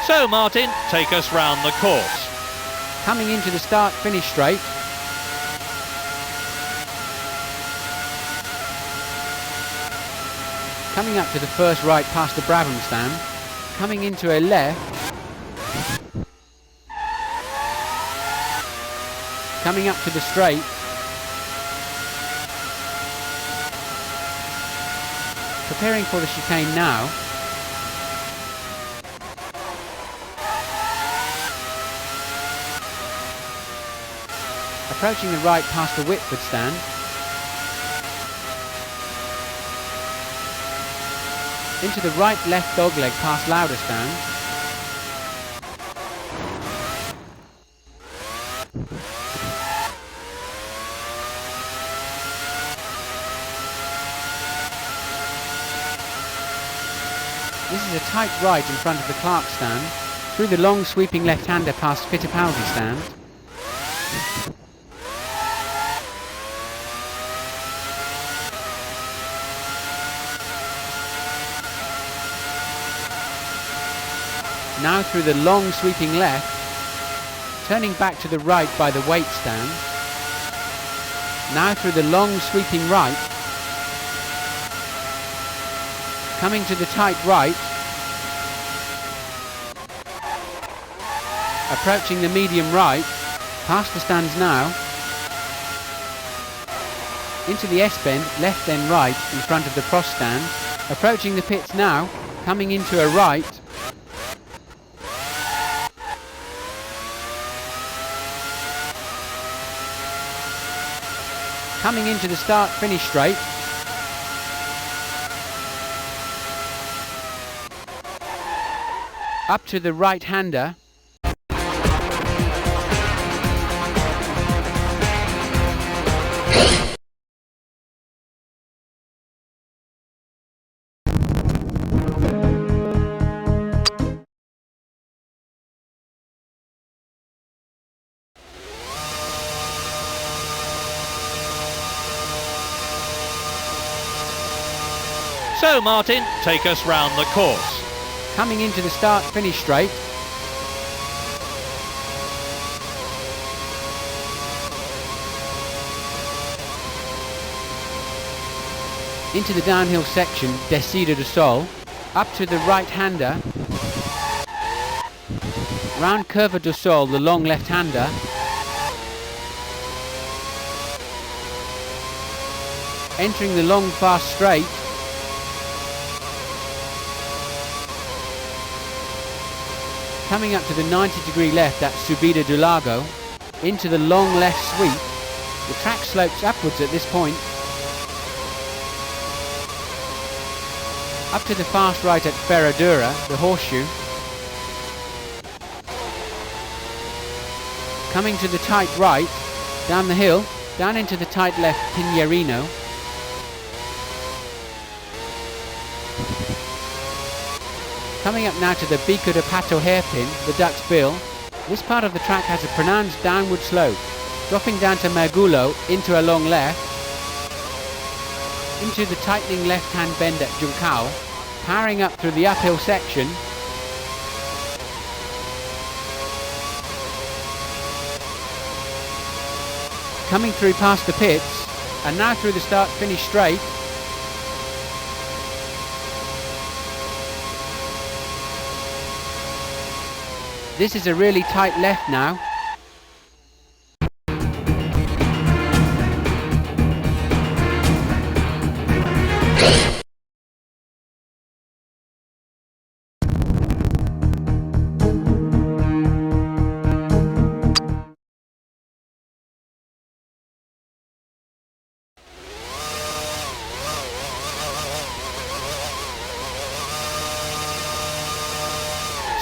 So Martin, take us round the course. Coming into the start-finish straight. Coming up to the first right past the Brabham stand. Coming into a left. Coming up to the straight. Preparing for the chicane now. Approaching the right past the Whitford stand. Into the right-left dogleg past Lauder stand. This is a tight right in front of the Clark stand. Through the long sweeping left-hander past Fittipaldi stand. Now through the long sweeping left, turning back to the right by the weight stand. Now through the long sweeping right, coming to the tight right, approaching the medium right, past the stands now, into the S-bend, left then right in front of the cross stand, approaching the pits now, coming into a right, coming into the start-finish straight. Up to the right-hander. So Martin, take us round the course. Coming into the start-finish straight. Into the downhill section, Descida du Sol. Up to the right-hander. Round Curva du Sol, the long left-hander. Entering the long fast straight. Coming up to the 90-degree left at Subida do Lago, into the long left sweep. The track slopes upwards at this point, up to the fast right at Ferradura, the horseshoe. Coming to the tight right, down the hill, down into the tight left Pinheirino. Coming up now to the Bico de Pato hairpin, the Duck's Bill. This part of the track has a pronounced downward slope, dropping down to Mergulo into a long left, into the tightening left-hand bend at Juncao, powering up through the uphill section, coming through past the pits, and now through the start-finish straight. This is a really tight left now.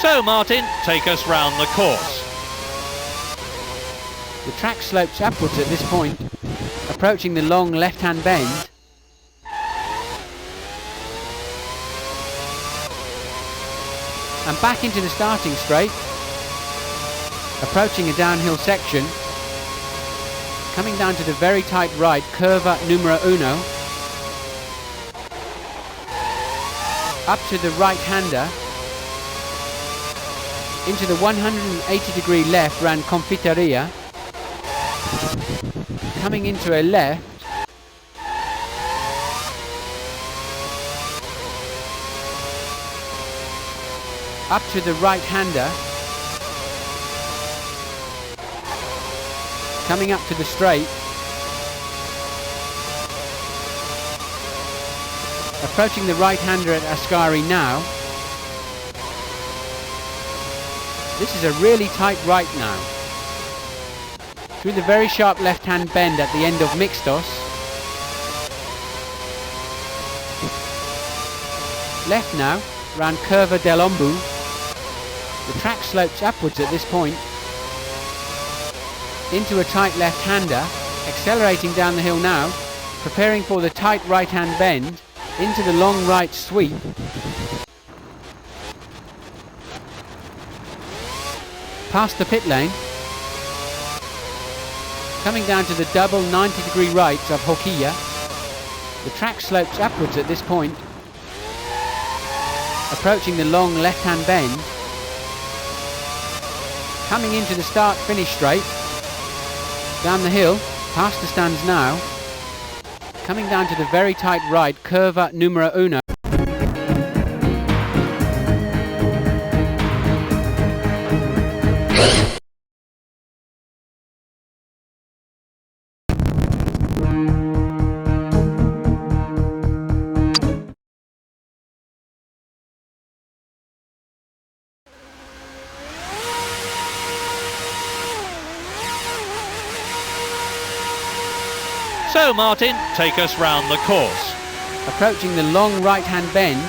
So Martin, take us round the course. The track slopes upwards at this point, approaching the long left-hand bend. And back into the starting straight, approaching a downhill section, coming down to the very tight right, curva numero uno, up to the right-hander, into the 180-degree left round Confiteria, coming into a left, up to the right-hander, coming up to the straight, approaching the right-hander at Ascari now. This is a really tight right now. Through the very sharp left-hand bend at the end of Mixtos. Left now, round Curva del Ombu. The track slopes upwards at this point. Into a tight left-hander, accelerating down the hill now, preparing for the tight right-hand bend, into the long right sweep. Past the pit lane, coming down to the double 90-degree rights of Hoquilla. The track slopes upwards at this point, approaching the long left-hand bend, coming into the start-finish straight, down the hill, past the stands now, coming down to the very tight right, curva numero uno. So Martin, take us round the course. Approaching the long right-hand bend,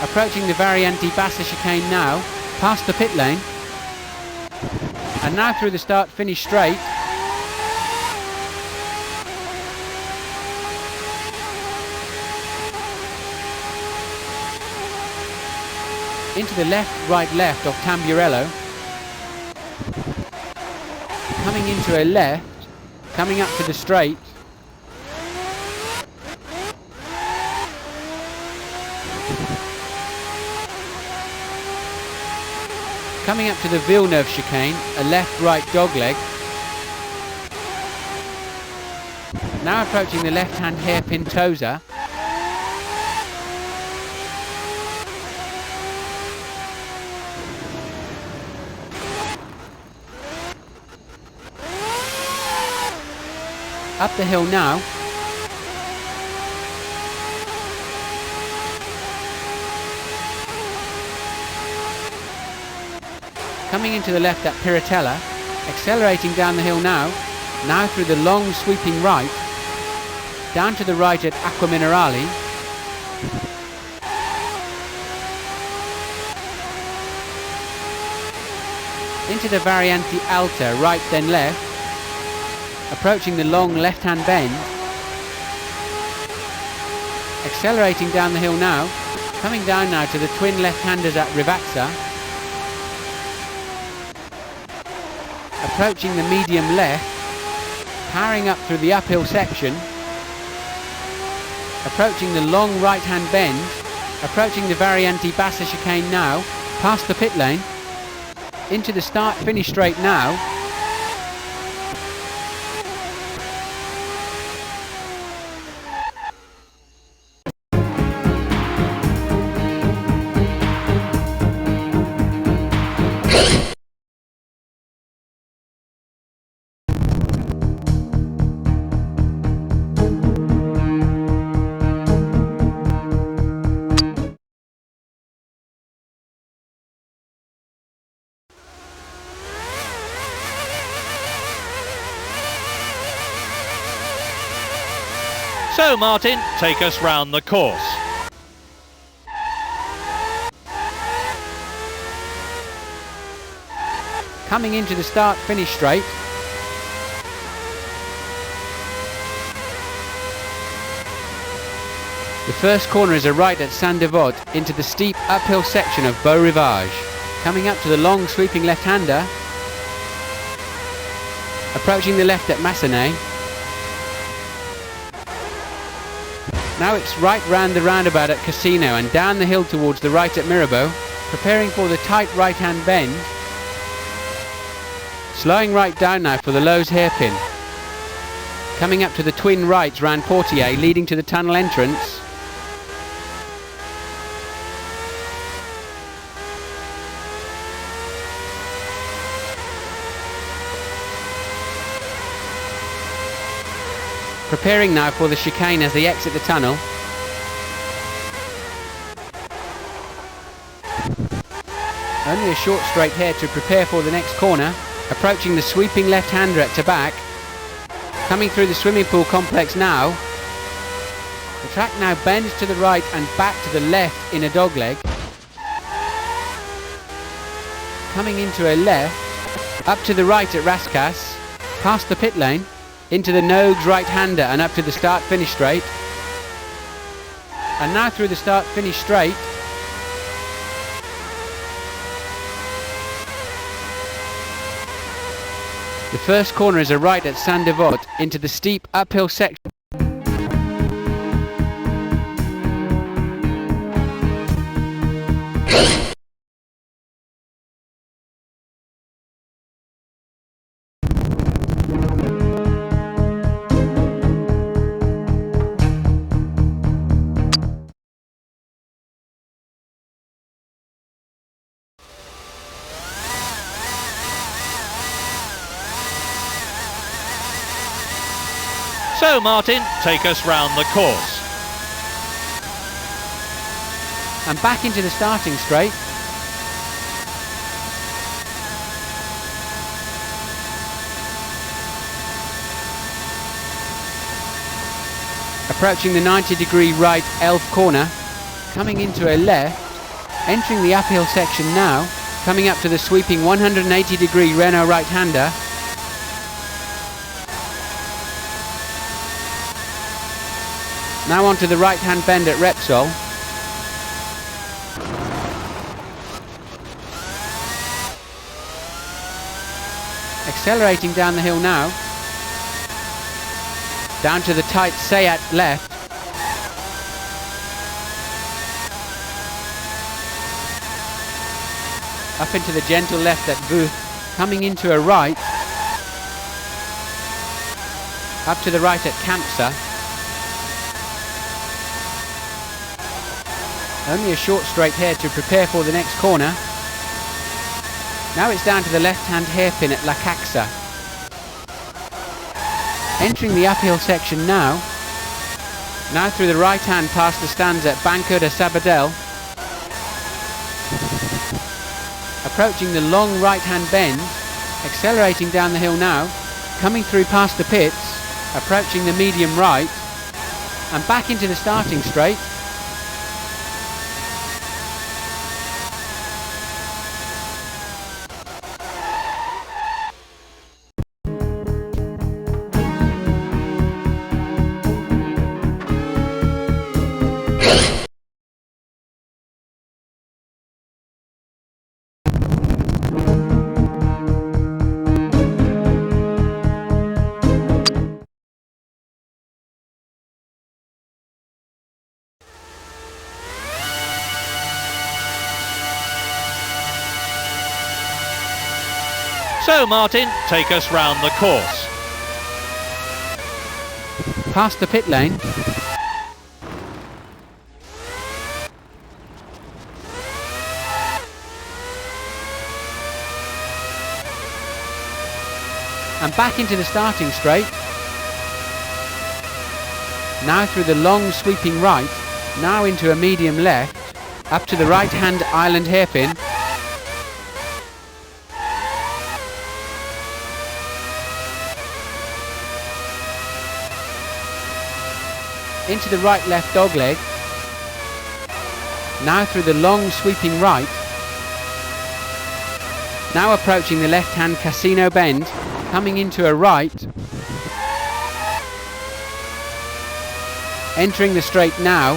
approaching the Variante Bassa chicane now, past the pit lane, and now through the start-finish straight, into the left-right-left of Tamburello, coming into a left, coming up to the straight, coming up to the Villeneuve chicane, a left-right dogleg. Now approaching the left-hand hairpin Tosa. Up the hill now. coming into the left at Piratella, accelerating down the hill now through the long sweeping right, down to the right at Acqua Minerali, into the Variante Alta, right then left, approaching the long left-hand bend, accelerating down the hill now, coming down now to the twin left-handers at Rivazza, approaching the medium left, powering up through the uphill section, approaching the long right-hand bend, approaching the Variante Bassa chicane now, past the pit lane, into the start-finish straight now, So Martin, take us round the course. coming into the start-finish straight, the first corner is a right at Saint Devote into the steep uphill section of Beau Rivage, coming up to the long sweeping left-hander, approaching the left at Massenet. Now it's right round the roundabout at Casino and down the hill towards the right at Mirabeau, preparing for the tight right-hand bend, slowing right down now for the Lowe's hairpin, coming up to the twin rights round Portier leading to the tunnel entrance, preparing now for the chicane as they exit the tunnel. Only a short straight here to prepare for the next corner, approaching the sweeping left-hander at Tabac, coming through the swimming pool complex now. The track now bends to the right and back to the left in a dogleg, coming into a left, up to the right at Rascasse, past the pit lane, into the Nogues right-hander and up to the start-finish straight, and now through the start-finish straight, the first corner is a right at Saint Devote into the steep uphill section. So Martin, take us round the course. And back into the starting straight. Approaching the 90-degree right Elf corner, coming into a left, entering the uphill section now, coming up to the sweeping 180-degree Renault right-hander, now onto the right-hand bend at Repsol. Accelerating down the hill now. Down to the tight Sayat left. Up into the gentle left at Booth. Coming into a right. Up to the right at Campsa. Only a short straight here to prepare for the next corner. Now it's down to the left-hand hairpin at La Caxa. Entering the uphill section now. Now through the right-hand past the stands at Banco de Sabadell. approaching the long right-hand bend, accelerating down the hill now, coming through past the pits, approaching the medium right, and back into the starting straight. So Martin, take us round the course. Past the pit lane. And back into the starting straight. Now through the long sweeping right, now into a medium left, up to the right hand island hairpin. Into the right left dogleg, now through the long sweeping right, now approaching the left hand casino bend, coming into a right, entering the straight now,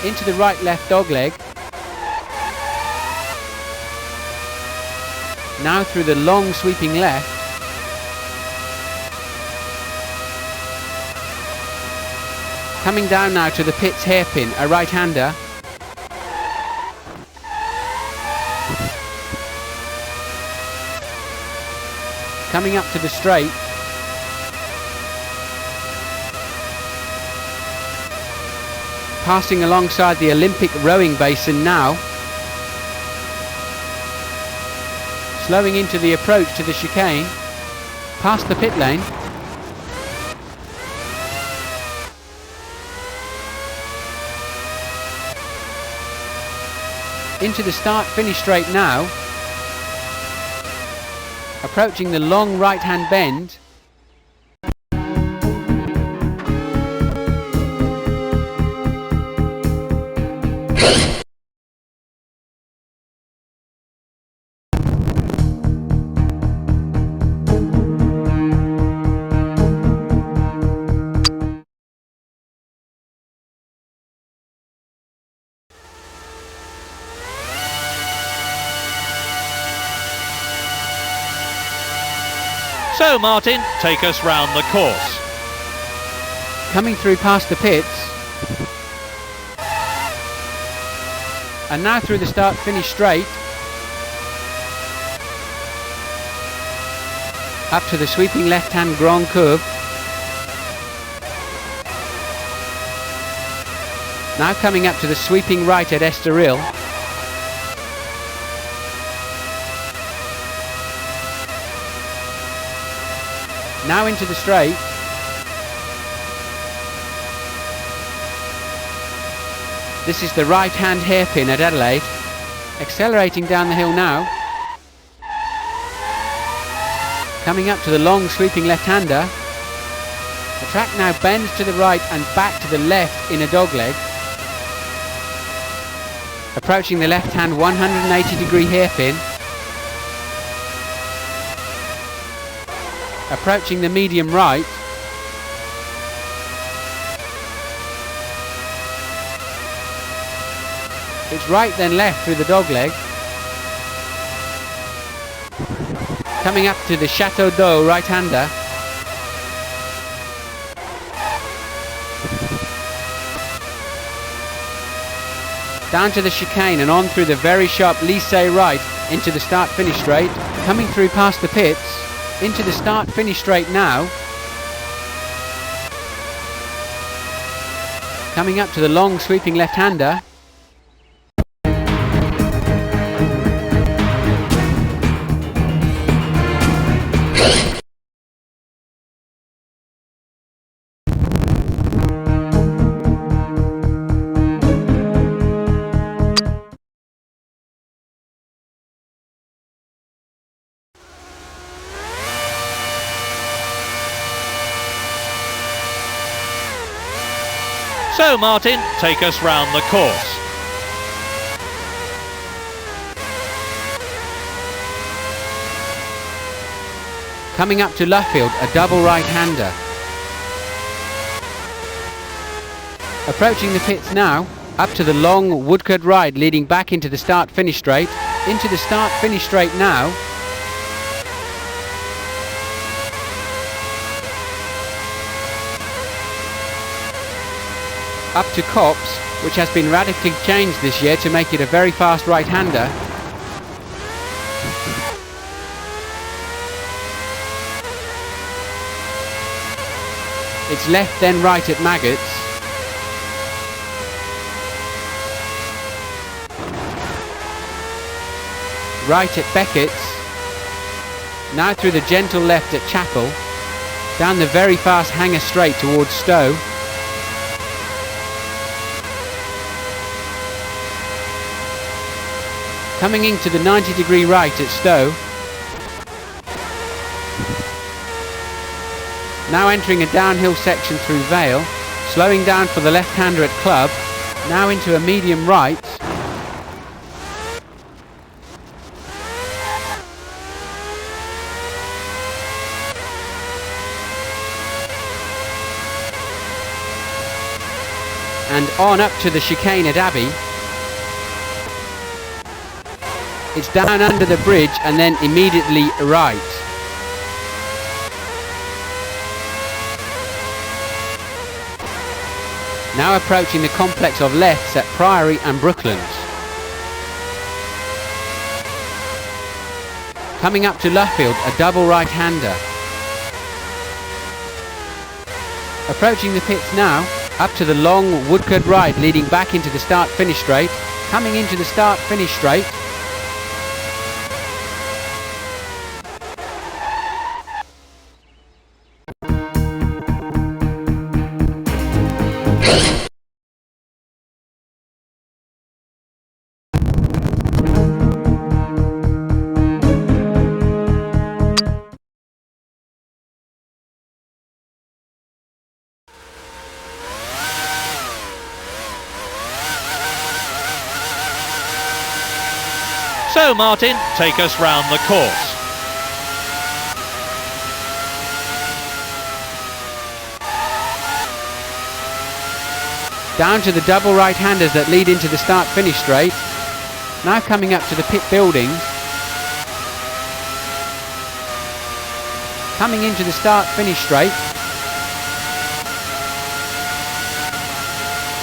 into the right left dogleg, now through the long sweeping left, coming down now to the pits hairpin, a right-hander, coming up to the straight, passing alongside the Olympic rowing basin now, slowing into the approach to the chicane, past the pit lane, into the start-finish straight now, approaching the long right-hand bend, So Martin, take us round the course. coming through past the pits, and now through the start-finish straight, up to the sweeping left-hand Grand Curve, now coming up to the sweeping right at Estoril, now into the straight, this is the right hand hairpin at Adelaide, accelerating down the hill now, coming up to the long sweeping left-hander, the track now bends to the right and back to the left in a dogleg, approaching the left hand 180 degree hairpin, approaching the medium right, it's right then left through the dogleg, coming up to the Chateau d'Eau right-hander, down to the chicane and on through the very sharp Lycée right into the start-finish straight, coming through past the pits, into the start-finish straight now, coming up to the long sweeping left-hander, So Martin, take us round the course. Coming up to Luffield, a double right-hander. Approaching the pits now, up to the long Woodcote ride leading back into the start-finish straight. Into the start-finish straight now. Up to Copse, which has been radically changed this year to make it a very fast right-hander. It's left then right at Maggots. Right at Beckett's. Now through the gentle left at Chapel. Down the very fast Hanger straight towards Stowe. Coming into the 90-degree right at Stowe. Now entering a downhill section through Vale, slowing down for the left-hander at Club, now into a medium right. And on up to the chicane at Abbey. It's down under the bridge and then immediately right. Now approaching the complex of lefts at Priory and Brooklands. Coming up to Luffield, a double right-hander. Approaching the pits now, up to the long Woodcote ride leading back into the start-finish straight. Coming into the start-finish straight. So Martin, take us round the course. Down to the double right-handers that lead into the start-finish straight. Now coming up to the pit buildings. Coming into the start-finish straight.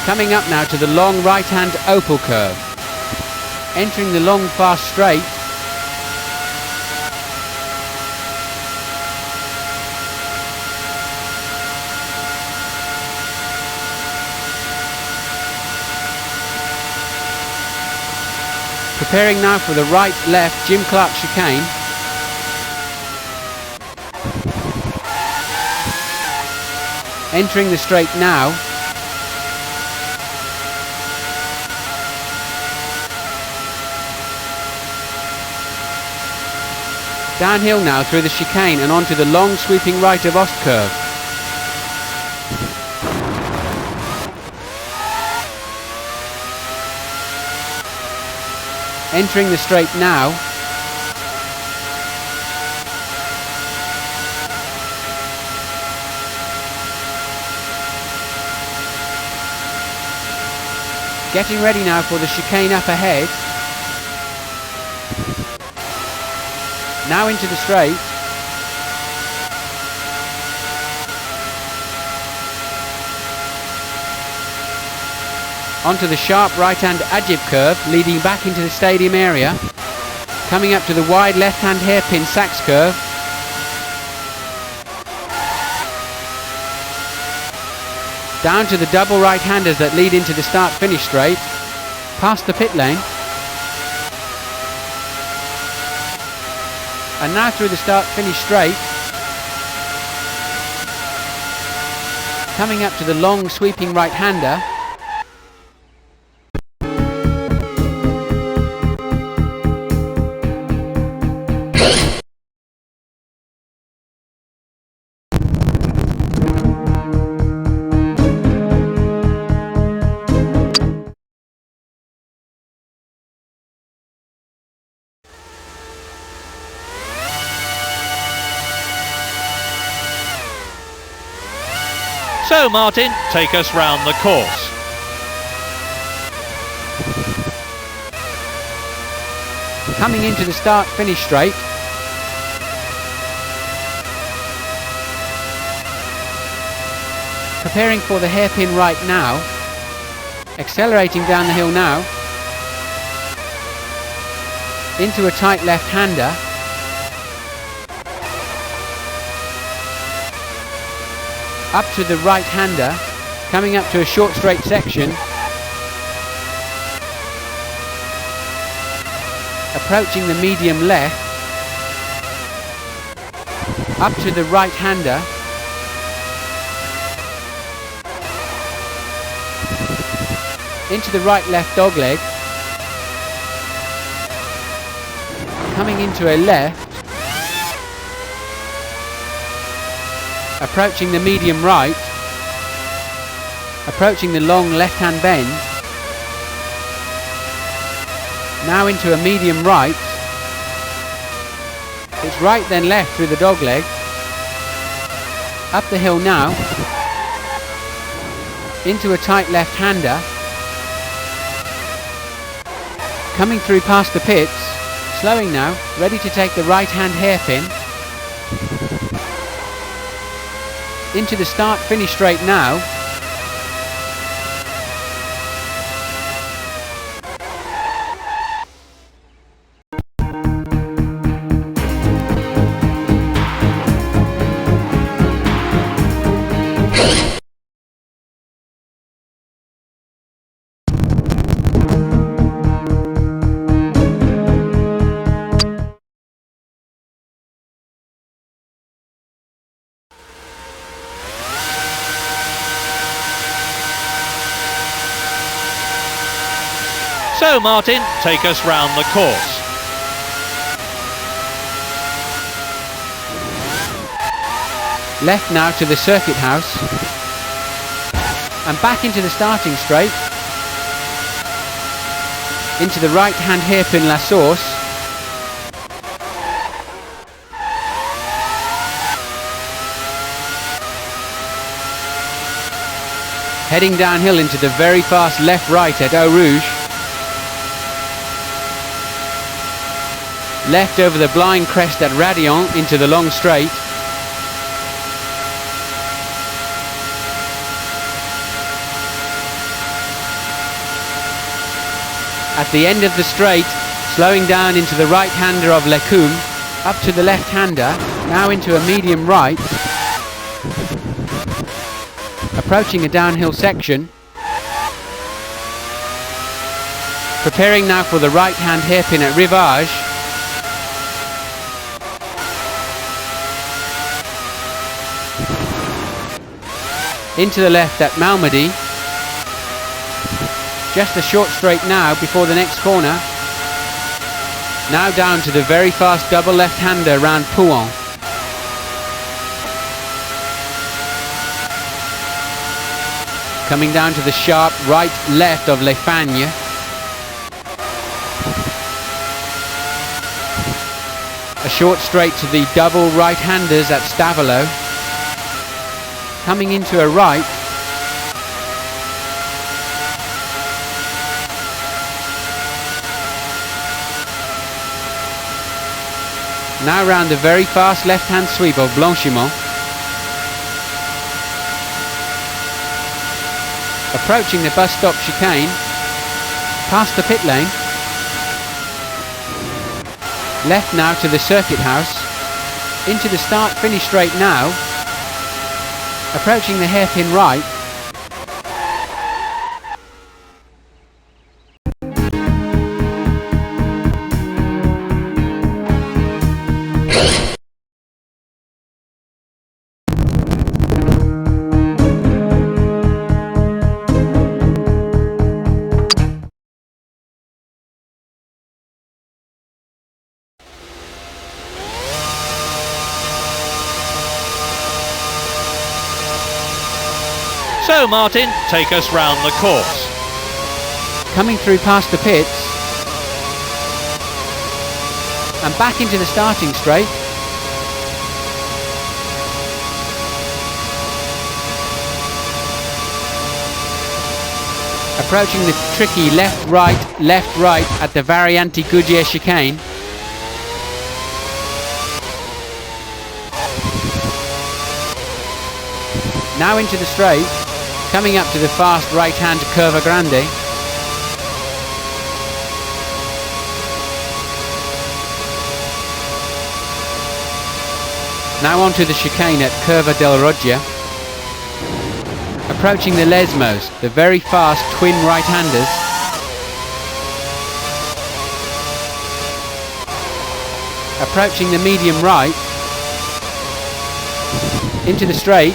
Coming up now to the long right-hand Opal curve. Entering the long fast straight. Preparing now for the right-left Jim Clark chicane. Entering the straight now. Downhill now through the chicane and onto the long sweeping right of Ost curve. Entering the straight now. Getting ready now for the chicane up ahead. Now into the straight. Onto the sharp right-hand Ajib curve, leading back into the stadium area. Coming up to the wide left-hand hairpin Sachs curve. Down to the double right-handers that lead into the start-finish straight. Past the pit lane. And now through the start-finish straight. Coming up to the long sweeping right-hander. So Martin, take us round the course. Coming into the start-finish straight. Preparing for the hairpin right now. Accelerating down the hill now. Into a tight left-hander. Up to the right-hander. Coming up to a short straight section. Approaching the medium left. Up to the right-hander. Into the right-left dogleg. Coming into a left. Approaching the medium right. Approaching the long left-hand bend. Now into a medium right. It's right then left through the dogleg. Up the hill now. Into a tight left-hander. Coming through past the pits. Slowing now. Ready to take the right-hand hairpin. Into the start-finish straight now. So Martin, take us round the course. Left now to the circuit house. And back into the starting straight. Into the right hand hairpin La Source. Heading downhill into the very fast left-right at Eau Rouge. Left over the blind crest at Radion into the long straight. At the end of the straight, slowing down into the right-hander of Lecum, up to the left-hander, now into a medium right. Approaching a downhill section. Preparing now for the right-hand hairpin at Rivage. Into the left at Malmedy. Just a short straight now before the next corner. Now down to the very fast double left-hander round Pouhon. Coming down to the sharp right-left of Les Fagnes. A short straight to the double right-handers at Stavelot. Coming into a right. Now round the very fast left-hand sweep of Blanchimont. Approaching the bus stop chicane. Past the pit lane. Left now to the circuit house. Into the start-finish straight now. Approaching the hairpin right. So Martin, take us round the course. Coming through past the pits. And back into the starting straight. Approaching the tricky left-right at the Variante Goodyear chicane. Now into the straight, coming up to the fast right-hand Curva Grande. Now onto the chicane at Curva del Roggia. Approaching the Lesmos, the very fast twin right-handers. Approaching the medium right. Into the straight.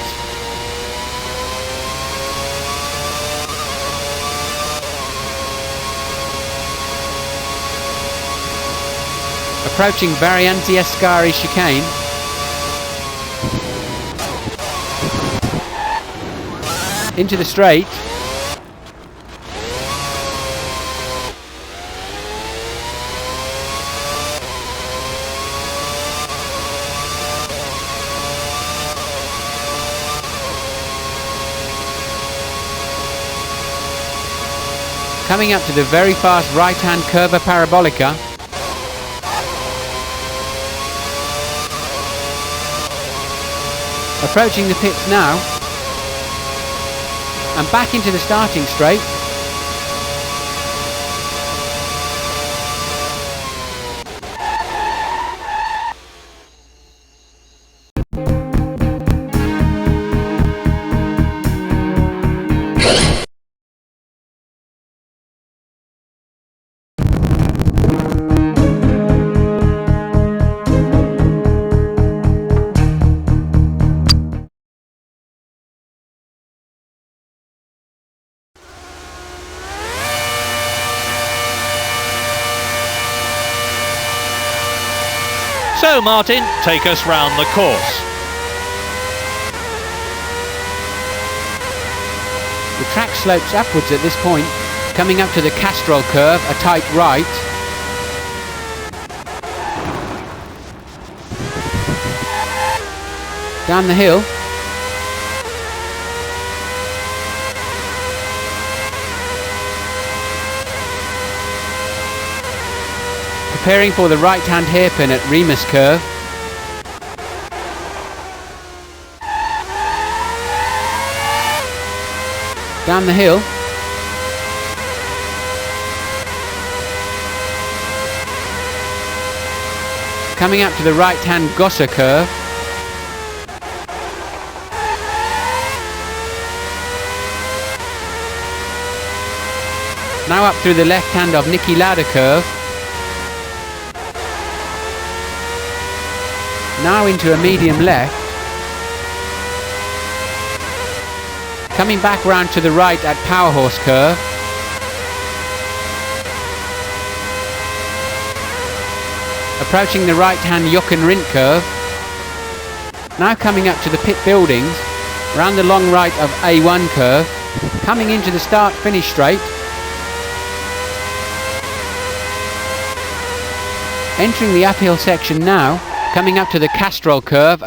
Approaching Variante Ascari chicane. Into the straight. Coming up to the very fast right-hand Curva Parabolica. Approaching the pits now. And back into the starting straight. So Martin, take us round the course. The track slopes upwards at this point, coming up to the Castrol curve, a tight right. Down the hill. Preparing for the right-hand hairpin at Remus curve. Down the hill. Coming up to the right-hand Gossa curve. Now up through the left-hand of Niki Lauda curve. Now into a medium left. Coming back round to the right at Powerhorse curve. Approaching the right-hand Jochen Rindt curve. Now coming up to the pit buildings, round the long right of A1 curve. Coming into the start-finish straight. Entering the uphill section now. Coming up to the Castrol curve.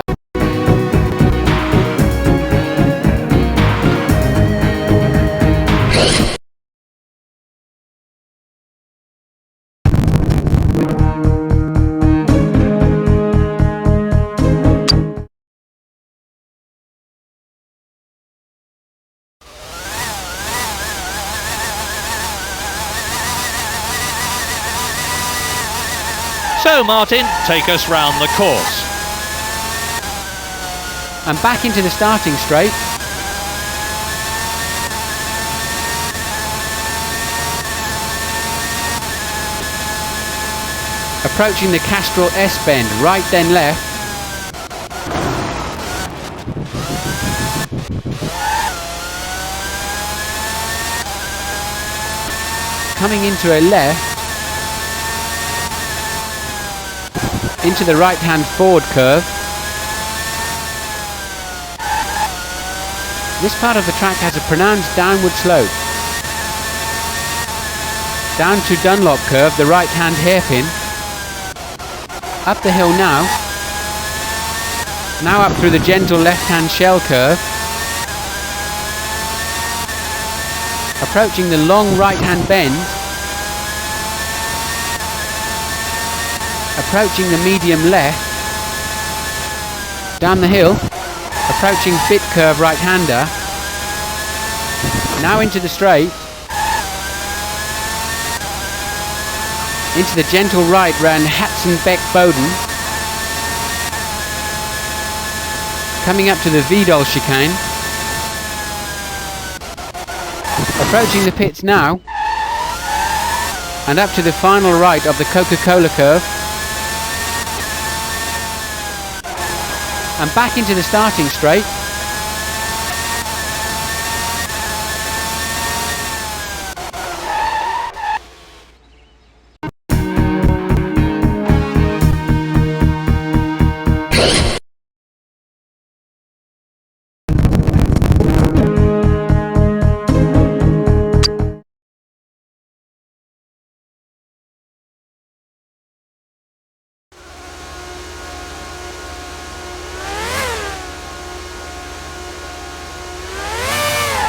So Martin, take us round the course. And back into the starting straight. Approaching the Castrol S-bend, right then left. Coming into a left. Into the right-hand Ford curve. This part of the track has a pronounced downward slope. Down to Dunlop curve, the right-hand hairpin. Up the hill now. Now up through the gentle left-hand shell curve. approaching the long right-hand bend, approaching the medium left, down the hill, approaching bit curve right-hander, now into the straight, into the gentle right round Hatzenbeck Bowden, coming up to the Vidal chicane, approaching the pits now, and up to the final right of the Coca-Cola curve, and back into the starting straight.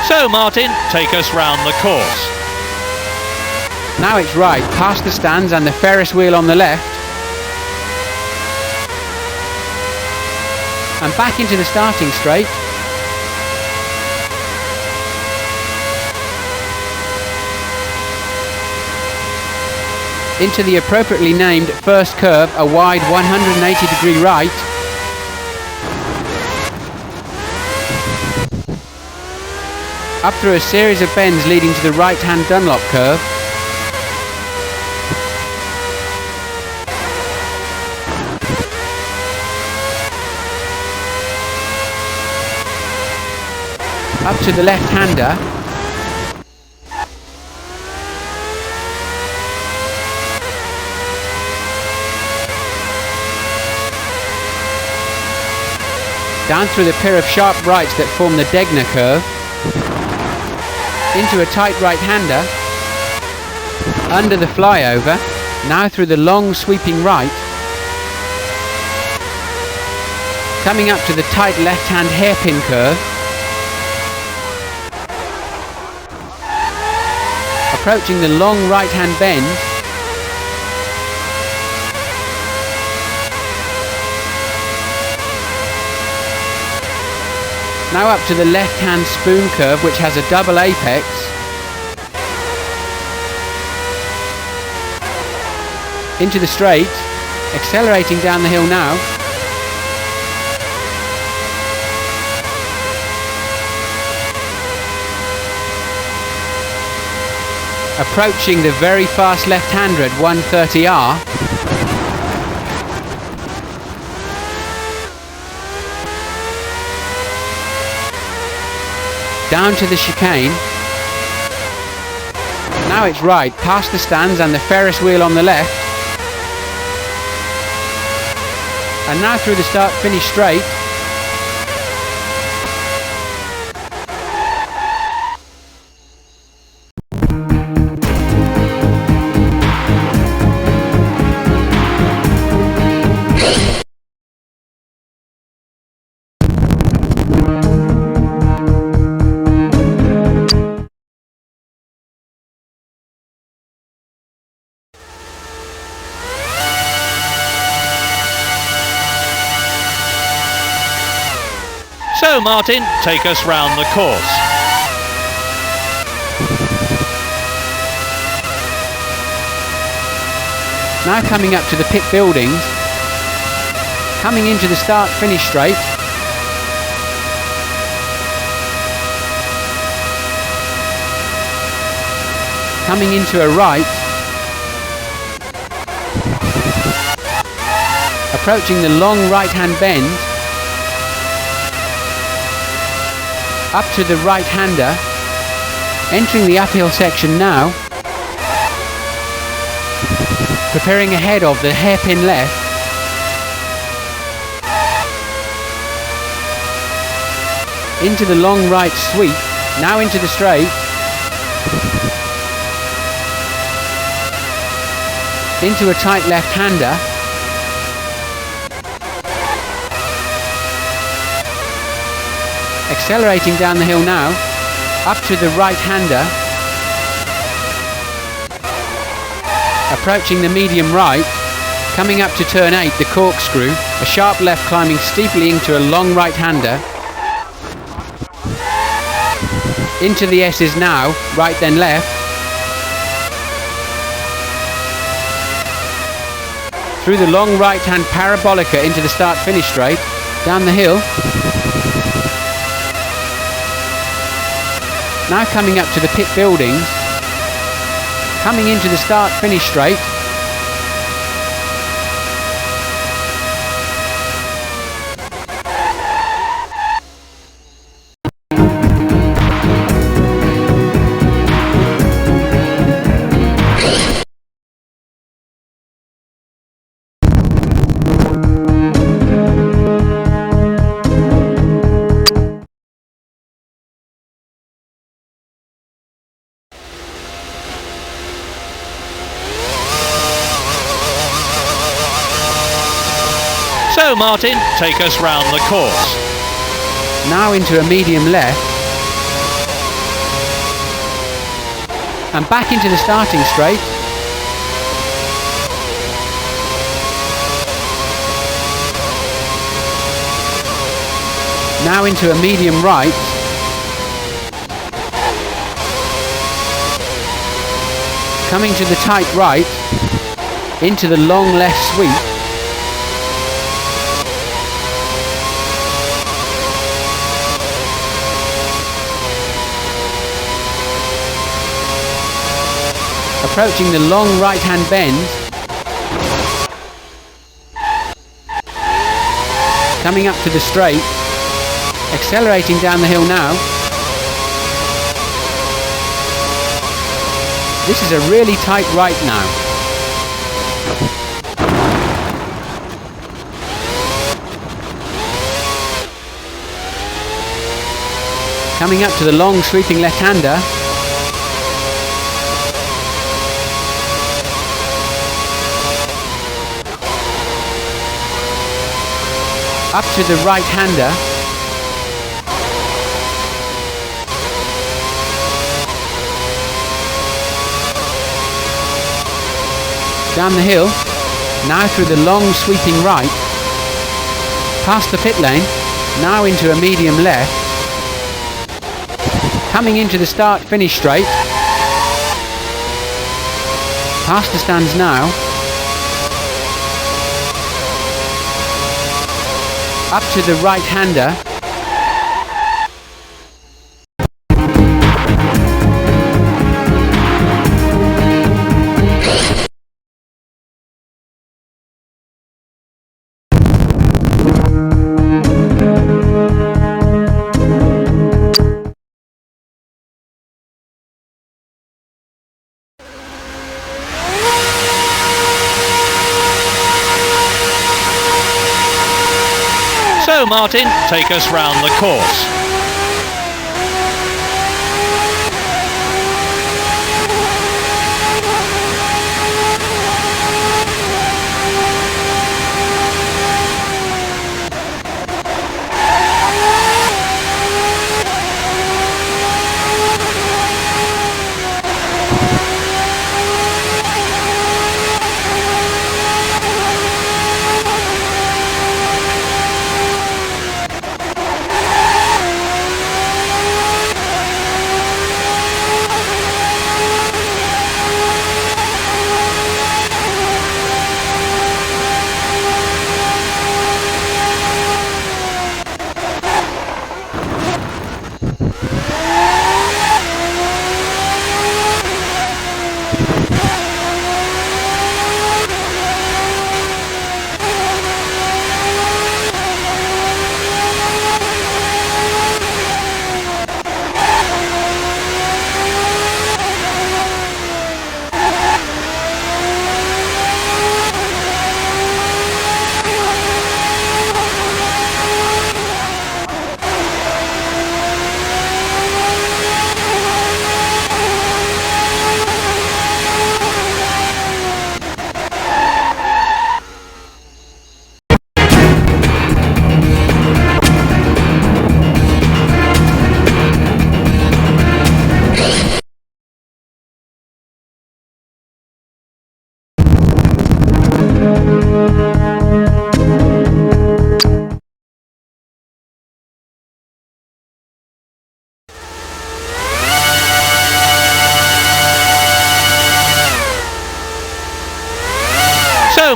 So Martin, take us round the course. Now it's right, past the stands and the Ferris wheel on the left, and back into the starting straight. Into the appropriately named first curve, a wide 180-degree right, up through a series of bends leading to the right-hand Dunlop curve, up to the left-hander, down through the pair of sharp rights that form the Degner curve, into a tight right-hander, under the flyover, now through the long sweeping right, coming up to the tight left-hand hairpin curve, approaching the long right-hand bend, now up to the left-hand spoon curve, which has a double apex, into the straight, accelerating down the hill now, approaching the very fast left-hander at 130R, down to the chicane. Now it's right, past the stands and the Ferris wheel on the left, and now through the start-finish straight, So Martin, take us round the course. now coming up to the pit buildings, coming into the start-finish straight, coming into a right, approaching the long right-hand bend, up to the right-hander, entering the uphill section now, preparing ahead of the hairpin left, into the long right sweep, now into the straight, into a tight left-hander, accelerating down the hill now, up to the right-hander, approaching the medium right, coming up to turn 8, the corkscrew, a sharp left climbing steeply into a long right-hander. Into the S's now, right then left. Through the long right-hand parabolica into the start-finish straight, down the hill. Now coming up to the pit buildings, coming into the start-finish straight. So Martin, take us round the course. Now into a medium left. And back into the starting straight. Now into a medium right. Coming to the tight right. Into the long left sweep. Approaching the long right-hand bend. Coming up to the straight. Accelerating down the hill now. This is a really tight right now. Coming up to the long sweeping left-hander. Up to the right-hander. Down the hill. Now through the long sweeping right. Past the pit lane. Now into a medium left. Coming into the start-finish straight. Past the stands now. Up to the right-hander. So Martin, take us round the course.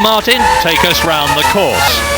Martin, take us round the course.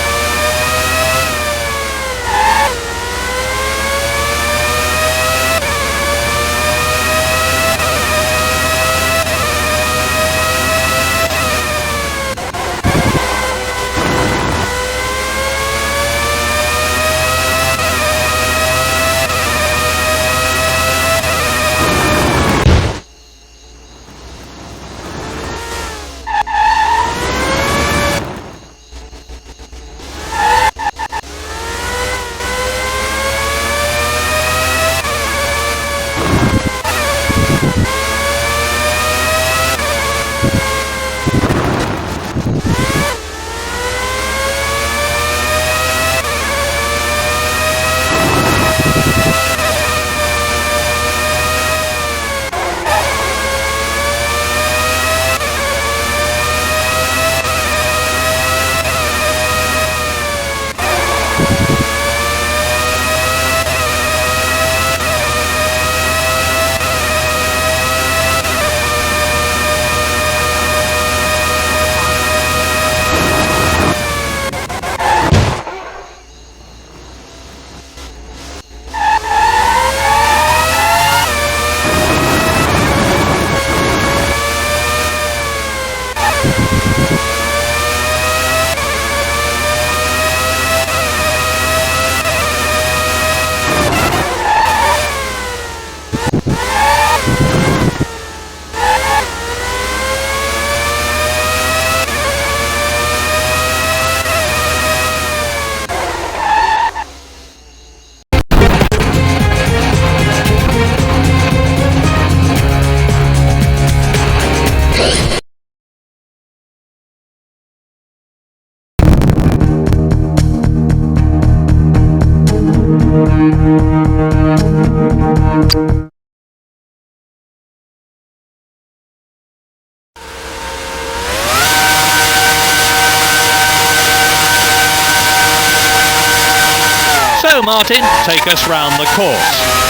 So Martin, take us round the course.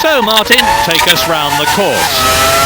So Martin, take us round the course.